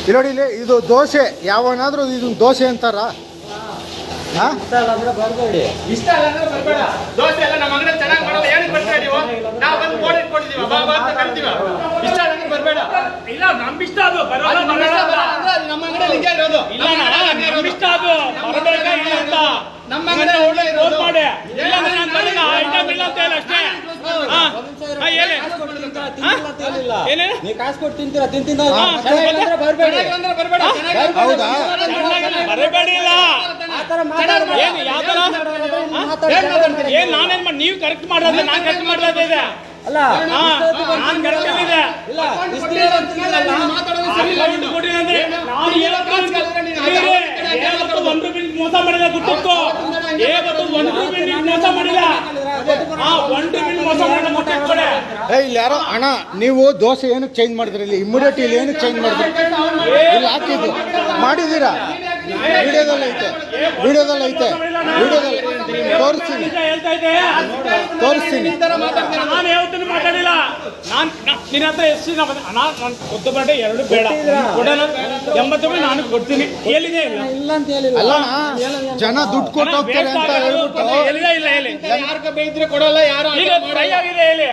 ಇಲ್ಲಿ ನೋಡಿ, ಇಲ್ಲಿ ಇದು ದೋಸೆ. ಯಾವನಾದ್ರೂ ಇದನ್ನ ದೋಸೆ ಅಂತಾರ? ಇಷ್ಟ ಇಲ್ಲ ಅಂದ್ರೆ ಬರಬೇಡಿ. ಇಷ್ಟ ಇಲ್ಲ ಅಂದ್ರೆ ಬರಬೇಡ. ದೋಸೆ ಎಲ್ಲ ನಮ್ಮ ಅಂಗಡಿ ಚೆನ್ನಾಗಿ ಮಾಡಲ್ಲ, ಏನಕ್ಕೆ ಬರ್ತೀರಾ ನೀವು? ನಾವು ಬಂದು ಬೋರ್ಡ್ ಇಟ್ಕೊಂಡಿದೀವಿ, ಬಾ ಬಾ ಅಂತ ಕರಿತೀವಿ. ಇಷ್ಟ ಇಲ್ಲ ಅಂದ್ರೆ ಬರಬೇಡ. ಇಲ್ಲ, ನಮ್ಗೆ ಇಷ್ಟ ಅದು ಬರೋಲ್ಲ. ನಮ್ಮ ಅಂಗಡಿಯಲ್ಲಿ ಹಿಂಗೆ ಇರೋದು. ಇಲ್ಲ, ನಮ್ಗೆ ಇಷ್ಟ ಅದು ಬರಬೇಕಾ ಇಲ್ಲ ಅಂತ. ನಮ್ಮ ಅಂಗಡಿ ಒಳ್ಳೆ ಇರೋದು ಮಾಡಿ. ಇಲ್ಲ ಅಂದ್ರೆ ನಾನು ಬರಲ್ಲ, ಐಟಮ್ ಇಲ್ಲ ಅಂತ ಹೇಳಿ ಅಷ್ಟೇ. ನೀವು ಕಾಸು ಕೊಟ್ಟು ತಿಂತೀರಾ? ತಿಂತಿಲ್ಲ ಅಂದ್ರೆ ಬರಬೇಡಿ. ಹೌದಾ? ಬರಬೇಡಿ. ಇಲ್ಲ ಏನ್ ನಾನೇನ್ ಮಾಡಿ ನೀವು ಕರೆಕ್ಟ್ ಮಾಡೋದು? ನಾನು ಕರೆಕ್ಟ್ ಮಾಡೋದು ಇದೆ ಅಲ್ಲ, ನಾನು ಕರೆಕ್ಟ್ ಇದೆ. ಇಲ್ಲ ಒಂದು ರೂಪಾಯಿ ಮೋಸ ಮಾಡಿಲ್ಲ. ಗುಟ್ಟಿತ್ತು ಒಂದು ರೂಪಾಯಿ ಮೋಸ ಮಾಡಿಲ್ಲ. ಒಂದು ರೂಪಾಯಿ ಮೋಸ ಮಾಡಿಲ್ಲ. ಗುಟ್ಟಿಟ್ಕೊಡೆ. ಇಲ್ಲಿ ಯಾರೋ ಅಣ್ಣ, ನೀವು ದೋಸೆ ಏನಕ್ಕೆ ಚೇಂಜ್ ಮಾಡಿದ್ರಿ? ಇಲ್ಲಿ ಇಮ್ಮಿಡಿಯೇಟ್ ಇಲ್ಲಿ ಏನಕ್ಕೆ ಚೇಂಜ್ ಮಾಡಿದ್ರಿ? ಇಲ್ಲಿ ಹಾಕಿದ್ದು ಮಾಡಿದ್ದೀರಾ? ವಿಡಿಯೋದಲ್ಲಿ ಐತೆ, ವಿಡಿಯೋದಲ್ಲಿ ಐತೆ, ವಿಡಿಯೋದಲ್ಲಿ ತೋರಿಸ್ತೀನಿ, ತೋರಿಸ್ತೀನಿ. ನಾನು ಯಾವತ್ತೂ ಮಾತಾಡಿಲ್ಲ. ನಾನು ನಿನ್ನ ಹತ್ರ ಎಷ್ಟು ನಾನು ಕೊದ್ದು ಬರಡೆ ಎರಡು ಬೇಡ ಕೊಡೋಣ. 80 ರೂಪಾಯಿ ನಾನು ಕೊಡ್ತೀನಿ. ಹೇಳಿದೆ ಇಲ್ಲ ಅಂತ ಹೇಳಿಲ್ಲ. ಅಲ್ಲ, ಜನ ದುಡ್ಡು ಕೊಟ್ಟು ಹೋಗ್ತಾರೆ ಅಂತ ಹೇಳ್ಬಿಟ್ಟು ಇಲ್ಲ ಇಲ್ಲ ಹೇಳಿ. ಯಾರು ಬೇಯಿದ್ರೆ ಕೊಡಲ್ಲ. ಯಾರು ಫ್ರೈ ಆಗಿದೆ ಹೇಳಿ.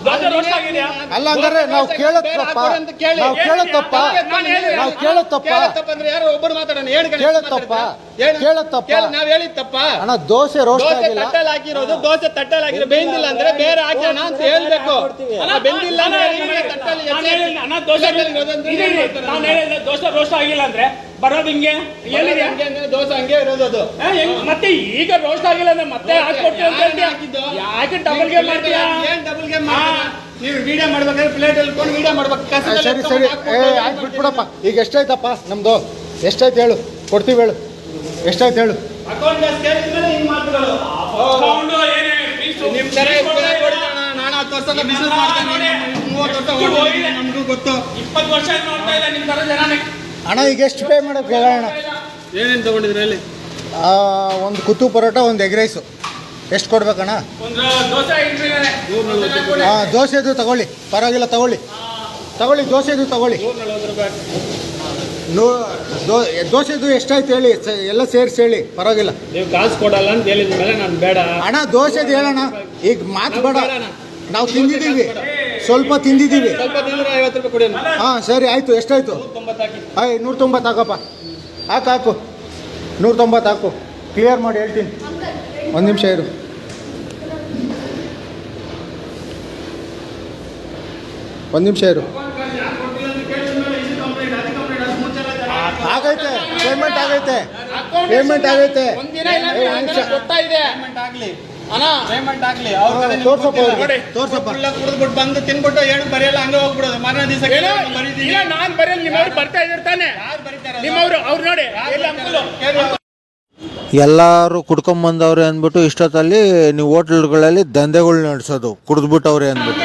ದೋಸೆ ರೋಸ್ಟ್ ಆಗಿದೆಯಾ? ಅಲ್ಲ, ಅಂದ್ರೆ ನಾವು ಕೇಳೋದ್ ತಪ್ಪ, ನಾವು ಕೇಳೋದ್ ತಪ್ಪ, ನಾವು ಕೇಳೋದ್ ತಪ್ಪ ಅಂದ್ರೆ ಯಾರು ಒಬ್ಬರು ಮಾತಾಡೋಣ. ಕೇಳೋದ್ ತಪ್ಪ, ಕೇಳೋದ್ ತಪ್ಪ. ನಾವ್ ಹೇಳಿದ್ ತಪ್ಪ. ಅಣ್ಣ, ದೋಸೆ ರೋಸ್ಟ್ ಆಗಿಲ್ಲ. ತಟ್ಟೆಲ್ ಹಾಕಿರೋದು ದೋಸೆ ತಟ್ಟೆಲ್ ಹಾಕಿರೋ. ಬೇಂದಿಲ್ಲ ಅಂದ್ರೆ ಬೇರೆ ಹಾಕೋಣ ಅಂತ ಹೇಳ್ಬೇಕು. ಬೆಂದಿಲ್ಲ ದೋಸೆ ರೋಸ್ಟ್ ಆಗಿಲ್ಲ ಅಂದ್ರೆ ಬರೋದು ಹಿಂಗೆ. ದೋಸೆ ಹಂಗೆ ಇರೋದು ಅದು. ಮತ್ತೆ ಈಗ ರೋಸ್ಟ್ ಆಗಿಲ್ಲ ಅಂದ್ರೆ ಮತ್ತೆ ಹಾಕೊಡ್ತೀವಿ ಅಂತ ಹೇಳ್ತೀಯ. ಯಾಕೆ ಡಬಲ್ ಗೇಮ್ ಮಾಡ್ತೀಯ? ಡಬಲ್ ಗೇಮ್ ನೀವು ವಿಡಿಯೋ ಮಾಡ್ಬೇಕಾದ್ರೆ ಪ್ಲೇಟ್ ಹೇಳ್ಕೊಂಡು ವಿಡಿಯೋ ಮಾಡ್ಬೇಕು. ಸರಿ ಸರಿ, ಆಯ್ತು ಬಿಟ್ಬಿಡಪ್ಪ. ಈಗ ಎಷ್ಟಾಯ್ತಪ್ಪ ನಮ್ದು? ಎಷ್ಟಾಯ್ತು ಹೇಳು, ಕೊಡ್ತೀವಿ ಹೇಳು. ಎಷ್ಟಾಯ್ತು ಹೇಳು? ಅಕೌಂಟ್ ಕೇಳಿದ್ಮೇಲೆ ಹಿಂಗ್ ಮಾತುಗಳು. ನಿಮ್ ತರ ನಾನು 10 ವರ್ಷದ ಬಿಸಿನೆಸ್ ಮಾಡ್ತೇನೆ. 30 ವರ್ಷ ನಮಗೂ ಗೊತ್ತು. 20 ವರ್ಷ ನೋಡ್ತಾ ಇಲ್ಲ ನಿಮ್ ತರ ಜನ. ಅಣ್ಣ, ಈಗ ಎಷ್ಟು ಪೇ ಮಾಡೋಕೆ ಹೇಳೋಣ? ಏನೇನು ತಗೊಂಡಿದ್ರಿ ಹೇಳಿ? ಒಂದು ಕುತ್ತು ಪರೋಟ, ಒಂದು ಎಗ್ ರೈಸು. ಎಷ್ಟು ಕೊಡ್ಬೇಕಣ್ಣ? ಒಂದು ದೋಸೆ ಇಟ್ಟಿದ್ದಾರೆ. ದೋಸೆದು ತಗೊಳ್ಳಿ, ಪರವಾಗಿಲ್ಲ, ತಗೊಳ್ಳಿ ತಗೊಳ್ಳಿ. ದೋಸೆದು ತಗೊಳ್ಳಿ. ದೋಸೆದು ಎಷ್ಟಾಯ್ತು ಹೇಳಿ, ಎಲ್ಲ ಸೇರಿಸಿ ಹೇಳಿ, ಪರವಾಗಿಲ್ಲ. ನೀವು ಕಾಸು ಕೊಡಲ್ಲ ಅಂತ ಹೇಳಿದ ಮೇಲೆ ನಾನು ಬೇಡ ಅಣ್ಣ. ದೋಸೆದು ಹೇಳೋಣ, ಈಗ ಮಾತು ಬೇಡ. ನಾವು ತಿಂದಿದ್ದೀವಿ, ಸ್ವಲ್ಪ ತಿಂದಿದ್ದೀವಿ. ಸ್ವಲ್ಪ ತಿಂದ್ರೆ 50 ರೂಪಾಯಿ ಕೊಡಿ. ಹಾಂ ಸರಿ, ಆಯಿತು. ಎಷ್ಟಾಯಿತು? 190 ಹಾಕಪ್ಪ. ಹಾಕು 190 ಹಾಕು. ಕ್ಲಿಯರ್ ಮಾಡಿ ಹೇಳ್ತೀನಿ. ಒಂದು ನಿಮಿಷ ಇರು. ಒಂದು ನಿಮಿಷ ಇರು. ಆಗೈತೆ, ಪೇಮೆಂಟ್ ಆಗೈತೆ, ಪೇಮೆಂಟ್ ಆಗೈತೆ. ತೋರ್ಸಪ್ಪ, ತೋರ್ಸಪ್ಪ. ಕುಡಿದ್ಬಿಟ್ಟು ಬಂದು ತಿನ್ಬಿಟ್ಟು ಏನು ಬರೆಯಲ್ಲ, ಹಂಗೆ ಹೋಗ್ಬಿಡೋದು. ಮಾರನೇ ದಿವಸ ನಾನು ಬರೆಯಲ್ಲ. ನಿಮ್ಮವ್ರು ಬರ್ತಾ ಇರ್ತಾನೆ. ನಿಮ್ಮವ್ರು ಅವ್ರು ನೋಡಿ ಎಲ್ಲರೂ ಕುಡ್ಕೊಂಬಂದವ್ರೆ ಅಂದ್ಬಿಟ್ಟು ಇಷ್ಟೊತ್ತಲ್ಲಿ ನೀವು ಹೋಟ್ಲ್ಗಳಲ್ಲಿ ದಂಧೆಗಳು ನಡೆಸೋದು, ಕುಡಿದ್ಬಿಟ್ಟವ್ರೆ ಅಂದ್ಬಿಟ್ಟು.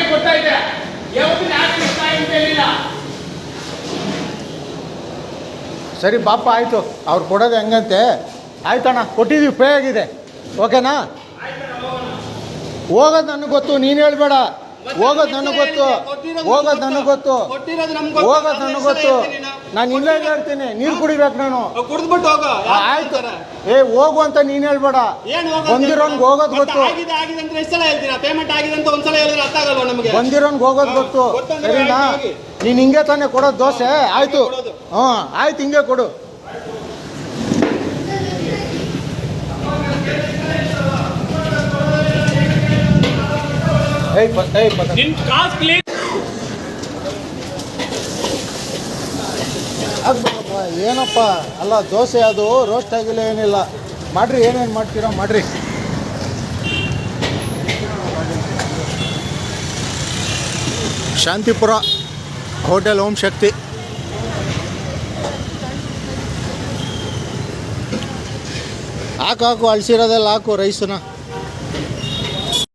ಸರಿ ಪಾಪ, ಆಯಿತು. ಅವ್ರು ಕೊಡೋದು ಹೆಂಗಂತೆ. ಆಯ್ತಣ್ಣ, ಕೊಟ್ಟಿದ್ದೀವಿ, ಪೇ ಆಗಿದೆ. ಓಕೆನಾ? ಹೋಗೋದು ನನಗೆ ಗೊತ್ತು, ನೀನು ಹೇಳ್ಬೇಡ. ಹೋಗೋದು ನನಗೆ ಗೊತ್ತು, ಹೋಗೋದು ನನಗೆ ಗೊತ್ತು, ಹೋಗೋದು ನನಗೆ ಗೊತ್ತು. ನಾನು ಇಲ್ಲೇ ಹೇಳ್ತೀನಿ, ನೀರು ಕುಡಿಬೇಕು ನಾನು. ಕುಡಿದ್ಬಿಟ್ಟು ಹೋಗೋ. ಆಯ್ತು, ಹೋಗು ಅಂತ ನೀನು ಹೇಳ್ಬೇಡ. ಬಂದಿರೋನ್ಗೆ ಹೋಗೋದು ಗೊತ್ತು. ಪೇಮೆಂಟ್ ಆಗಿದೆ ಅಂತ ಒಂದ್ಸಲ ಹೇಳಿದ್ರೆ ಅರ್ಥ ಆಗಲ್ವಾ ನಮಗೆ? ಬಂದಿರೋನ್ಗೆ ಹೋಗೋದು ಗೊತ್ತು, ಸರಿನಾ? ನೀನು ಹಿಂಗೆ ತಾನೇ ಕೊಡೋದು ದೋಸೆ? ಆಯ್ತು, ಆಯ್ತು, ಹಿಂಗೆ ಕೊಡು. ಏನಪ್ಪ, ಅಲ್ಲ ದೋಸೆ ಅದು ರೋಸ್ಟ್ ಆಗಿಲ್ಲ, ಏನಿಲ್ಲ. ಮಾಡ್ರಿ, ಏನೇನು ಮಾಡ್ತೀರೋ ಮಾಡ್ರಿ. ಶಾಂತಿಪುರ ಹೋಟೆಲ್ ಓಂ ಶಕ್ತಿ. ಹಾಕು, ಅಳಿಸಿರೋದೆಲ್ಲ ಹಾಕು ರೈಸನ್ನ.